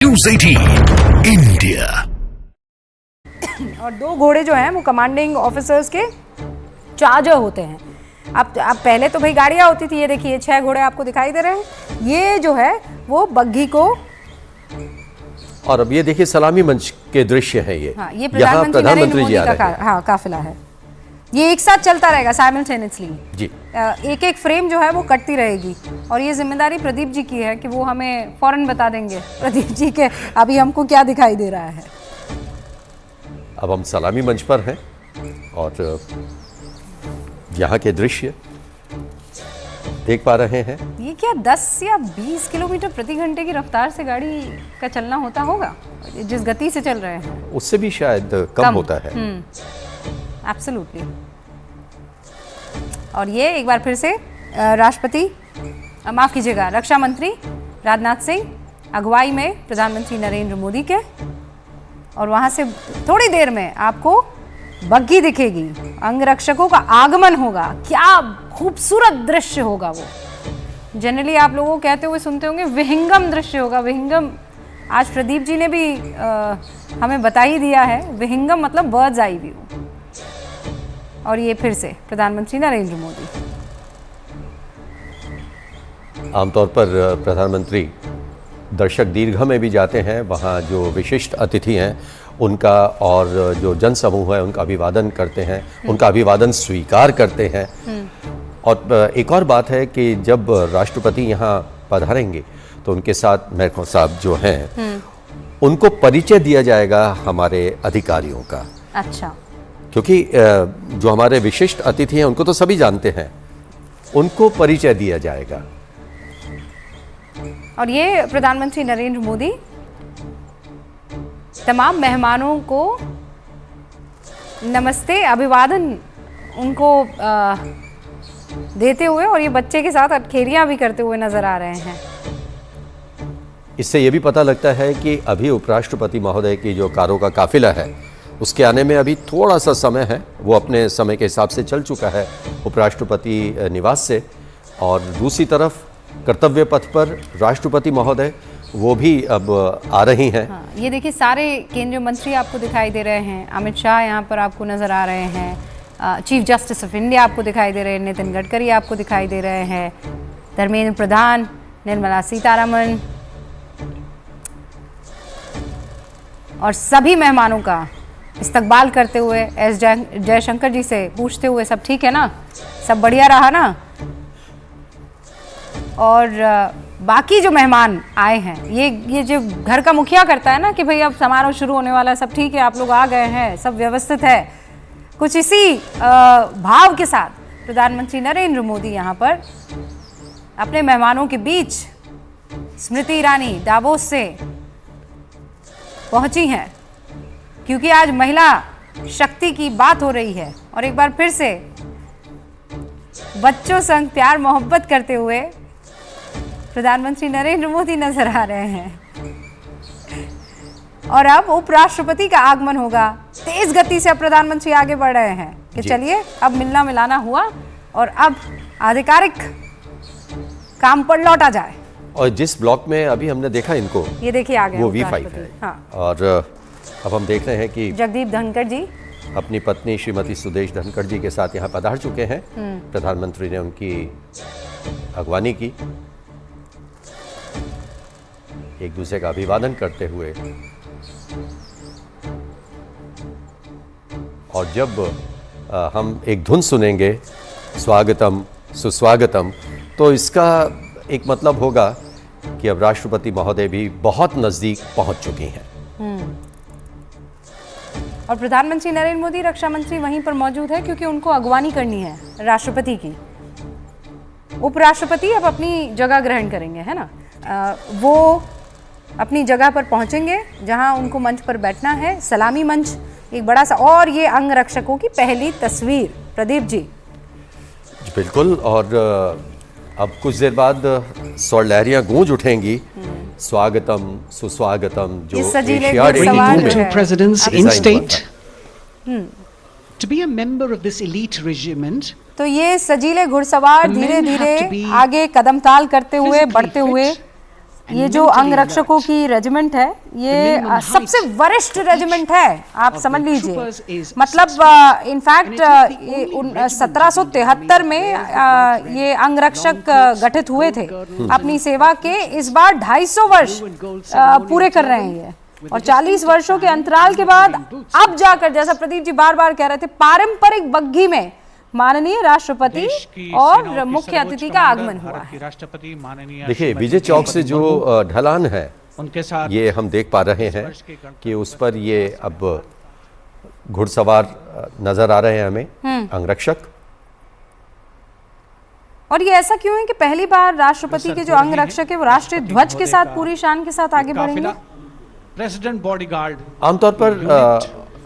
News 18 India. और दो घोड़े जो हैं वो कमांडिंग ऑफिसर्स के चार्जर होते हैं। अब पहले तो भाई गाड़ियाँ होती थी, ये देखिए 6 घोड़े आपको दिखाई दे रहे हैं। ये जो है वो बग्घी को, और अब ये देखिए सलामी मंच के दृश्य हैं ये। हाँ, ये यहाँ प्रधानमंत्री जी आ मोदी रहे का हैं। काफिला है। ये एक साथ चलता रहेगा साइमल्टेनियसली जी। एक एक फ्रेम जो है वो कटती रहेगी। और ये जिम्मेदारी प्रदीप जी की है कि वो हमें फौरन बता देंगे प्रदीप जी के अभी हमको क्या दिखाई दे रहा है। अब हम सलामी मंच पर हैं और यहाँ के दृश्य देख पा रहे हैं। ये क्या 10 या 20 किलोमीटर प्रति घंटे की रफ्तार से गाड़ी का चलना होता होगा जिस गति से चल रहे हैं, उससे भी शायद कम होता है। एब्सोल्युटली। और ये एक बार फिर से राष्ट्रपति, माफ कीजिएगा, रक्षा मंत्री राजनाथ सिंह अगुवाई में प्रधानमंत्री नरेंद्र मोदी के, और वहां से थोड़ी देर में आपको बग्घी दिखेगी, अंगरक्षकों का आगमन होगा। क्या खूबसूरत दृश्य होगा वो। जनरली आप लोगों को कहते हुए सुनते होंगे विहंगम दृश्य होगा। विहंगम आज प्रदीप जी ने भी हमें बता ही दिया है। विहंगम मतलब बर्ड्स आई व्यू। और ये फिर से प्रधानमंत्री नरेंद्र मोदी। आमतौर पर प्रधानमंत्री दर्शक दीर्घ में भी जाते हैं, वहाँ जो विशिष्ट अतिथि हैं उनका और जो जनसमूह है उनका अभिवादन करते हैं, उनका अभिवादन स्वीकार करते हैं। और एक और बात है कि जब राष्ट्रपति यहाँ पधारेंगे तो उनके साथ मेहर साहब जो हैं उनको परिचय दिया जाएगा हमारे अधिकारियों का। अच्छा। क्योंकि जो हमारे विशिष्ट अतिथि हैं उनको तो सभी जानते हैं, उनको परिचय दिया जाएगा। और ये प्रधानमंत्री नरेंद्र मोदी तमाम मेहमानों को नमस्ते, अभिवादन उनको देते हुए, और ये बच्चे के साथ अटखेरियां भी करते हुए नजर आ रहे हैं। इससे ये भी पता लगता है कि अभी उपराष्ट्रपति महोदय की जो कारों का काफिला है उसके आने में अभी थोड़ा सा समय है। वो अपने समय के हिसाब से चल चुका है उपराष्ट्रपति निवास से, और दूसरी तरफ कर्तव्य पथ पर राष्ट्रपति महोदय वो भी अब आ रही हैं। हाँ, ये देखिए सारे केंद्रीय मंत्री आपको दिखाई दे रहे हैं। अमित शाह यहाँ पर आपको नजर आ रहे हैं। चीफ जस्टिस ऑफ इंडिया आपको दिखाई दे रहे हैं। नितिन गडकरी आपको दिखाई दे रहे हैं। धर्मेंद्र प्रधान, निर्मला सीतारमण, और सभी मेहमानों का इस्तकबाल करते हुए एस जयशंकर जी से पूछते हुए सब ठीक है ना, सब बढ़िया रहा ना। और बाकी जो मेहमान आए हैं, ये जो घर का मुखिया करता है ना कि भाई अब समारोह शुरू होने वाला है, सब ठीक है, आप लोग आ गए हैं, सब व्यवस्थित है, कुछ इसी भाव के साथ प्रधानमंत्री नरेंद्र मोदी यहाँ पर अपने मेहमानों के बीच स्मृति ईरानी दावोस से पहुंची हैं, क्योंकि आज महिला शक्ति की बात हो रही है। और एक बार फिर से बच्चों संग प्यार मोहब्बत करते हुए प्रधानमंत्री नरेंद्र मोदी नजर आ रहे हैं। और अब उपराष्ट्रपति का आगमन होगा। तेज गति से अब प्रधानमंत्री आगे बढ़ रहे हैं कि चलिए अब मिलना मिलाना हुआ और अब आधिकारिक काम पर लौटा जाए। और जिस ब्लॉक में अभी हमने देखा इनको, ये देखिए आ गए वो V5 है। हाँ। और अब हम देख रहे हैं कि जगदीप धनखड़ जी अपनी पत्नी श्रीमती सुदेश धनखड़ जी के साथ यहाँ पधार चुके हैं। प्रधानमंत्री ने उनकी अगवानी की, एक दूसरे का अभिवादन करते हुए। और जब हम एक धुन सुनेंगे, स्वागतम सुस्वागतम, तो इसका एक मतलब होगा कि अब राष्ट्रपति महोदय भी बहुत नजदीक पहुंच चुकी हैं। और प्रधानमंत्री नरेंद्र मोदी, रक्षा मंत्री वहीं पर मौजूद है क्योंकि उनको अगवानी करनी है राष्ट्रपति की। उपराष्ट्रपति अब अपनी जगह ग्रहण करेंगे, है ना। वो अपनी जगह पर पहुंचेंगे जहां उनको मंच पर बैठना है। सलामी मंच एक बड़ा सा, और ये अंगरक्षकों की पहली तस्वीर प्रदीप जी। बिल्कुल। और अब कुछ देर बाद स्वर लहरियां गूंज उठेंगी, स्वागतम सुस्वागतम, जो एशियाड 82 में presidents in state to be a member of this elite regiment। तो ये सजीले घुड़सवार धीरे धीरे आगे कदम ताल करते हुए बढ़ते हुए ये जो अंगरक्षकों की रेजिमेंट है ये सबसे वरिष्ठ रेजिमेंट है, आप समझ लीजिए। मतलब इनफैक्ट 1773 में ये अंगरक्षक गठित हुए थे अपनी सेवा के। इस बार 250 वर्ष पूरे कर रहे हैं ये, और 40 वर्षों के अंतराल के बाद अब जाकर, जैसा प्रदीप जी बार बार कह रहे थे, पारंपरिक बग्घी में माननीय राष्ट्रपति और मुख्य अतिथि का आगमन हुआ है। राष्ट्रपति माननीय देखिए विजय चौक से जो ढलान है उनके साथ ये हम देख पा रहे हैं कि उस पर ये अब घुड़सवार नजर आ रहे हैं हमें, अंगरक्षक। और ये ऐसा क्यों है कि पहली बार राष्ट्रपति के जो अंगरक्षक है वो राष्ट्रीय ध्वज के साथ पूरी शान के साथ आगे बढ़ेंगे? प्रेसिडेंट बॉडीगार्ड आमतौर पर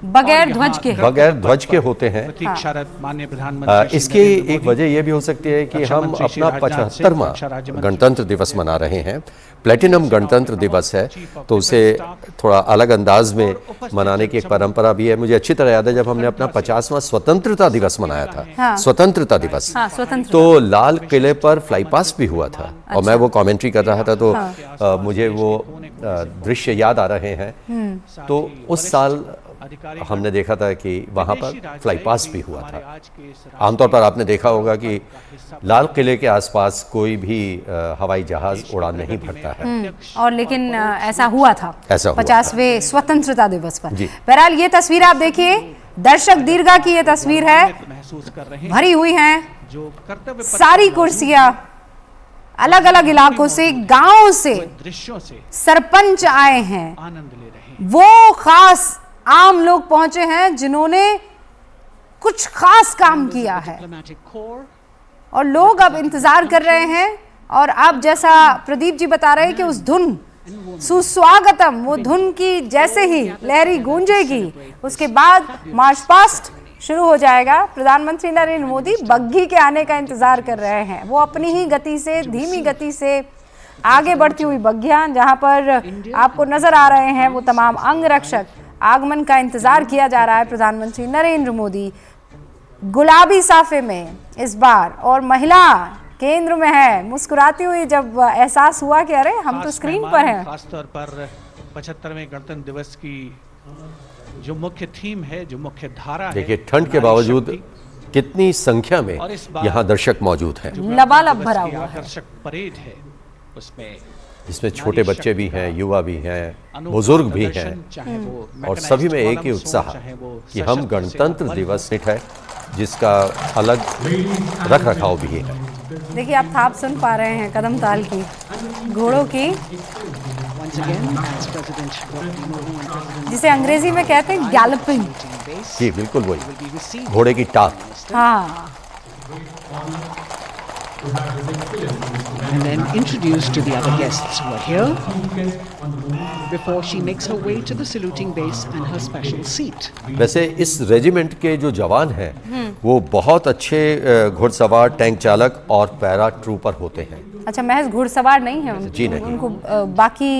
बगैर ध्वज के होते हैं। माननीय प्रधानमंत्री इसकी एक वजह यह भी हो सकती है कि हम अपना 75वां गणतंत्र दिवस मना रहे हैं, प्लेटिनम गणतंत्र दिवस है, तो उसे थोड़ा अलग अंदाज में मनाने की एक परंपरा भी है। मुझे अच्छी तरह याद है जब हमने अपना 50वां स्वतंत्रता दिवस मनाया था, हाँ। स्वतंत्रता दिवस, तो लाल किले पर फ्लाई पास भी हुआ था। अच्छा। और मैं वो कमेंट्री कर रहा था तो हाँ। मुझे वो दृश्य याद आ रहे हैं। तो उस साल हमने देखा था कि वहाँ पर फ्लाई पास भी हुआ था। आमतौर पर आपने देखा होगा कि लाल किले के आसपास कोई भी हवाई जहाज उड़ान नहीं भरता है। और लेकिन ऐसा हुआ था 50वें स्वतंत्रता दिवस पर। बहरहाल ये तस्वीर आप देखिए, दर्शक दीर्घा की ये तस्वीर है, भरी हुई हैं सारी कुर्सियां, अलग अलग इलाकों से, गांवों से सरपंच आए हैं, आनंद ले रहे हैं। वो खास आम लोग पहुंचे हैं जिन्होंने कुछ खास काम किया है, और लोग अब इंतजार कर रहे हैं। और अब जैसा प्रदीप जी बता रहे हैं कि उस धुन सुस्वागतम, वो धुन की जैसे ही लहरी गूंजेगी उसके बाद मार्च पास्ट शुरू हो जाएगा। प्रधानमंत्री नरेंद्र मोदी बग्घी के आने का इंतजार कर रहे हैं। वो अपनी ही गति से, धीमी गति से आगे बढ़ती हुई बग्घियां, जहां पर आपको नजर आ रहे हैं वो तमाम अंगरक्षक, आगमन का इंतजार किया जा रहा है प्रधानमंत्री नरेंद्र मोदी गुलाबी साफे में इस बार, और महिला केंद्र में है। मुस्कुराती हुई जब एहसास हुआ कि अरे हम तो स्क्रीन पर हैं। खासतौर पर 75वें गणतंत्र दिवस की जो मुख्य थीम है, जो मुख्य धारा है, देखिए ठंड के बावजूद कितनी संख्या में यहाँ दर्शक मौजूद हैं। लबालब भरा हुआ आकर्षक परेड है, उसमें जिसमें छोटे बच्चे भी हैं, युवा भी हैं, बुजुर्ग भी हैं, और सभी में एक ही उत्साह कि हम गणतंत्र दिवस हिट है जिसका अलग रख रखाव भी है। देखिए आप थाप सुन पा रहे हैं कदम ताल की, घोड़ों की, जिसे अंग्रेजी में कहते हैं गैलपिंग। जी बिल्कुल वही, घोड़े की टाप। हाँ। And then introduced to the other guests who are here before she makes her way to the saluting base and her special seat. वैसे इस रेजिमेंट के जो जवान हैं वो बहुत अच्छे घुड़सवार, टैंक चालक और पैरा ट्रूपर होते हैं। अच्छा, महज घुड़सवार नहीं है जी नहीं, उनको बाकी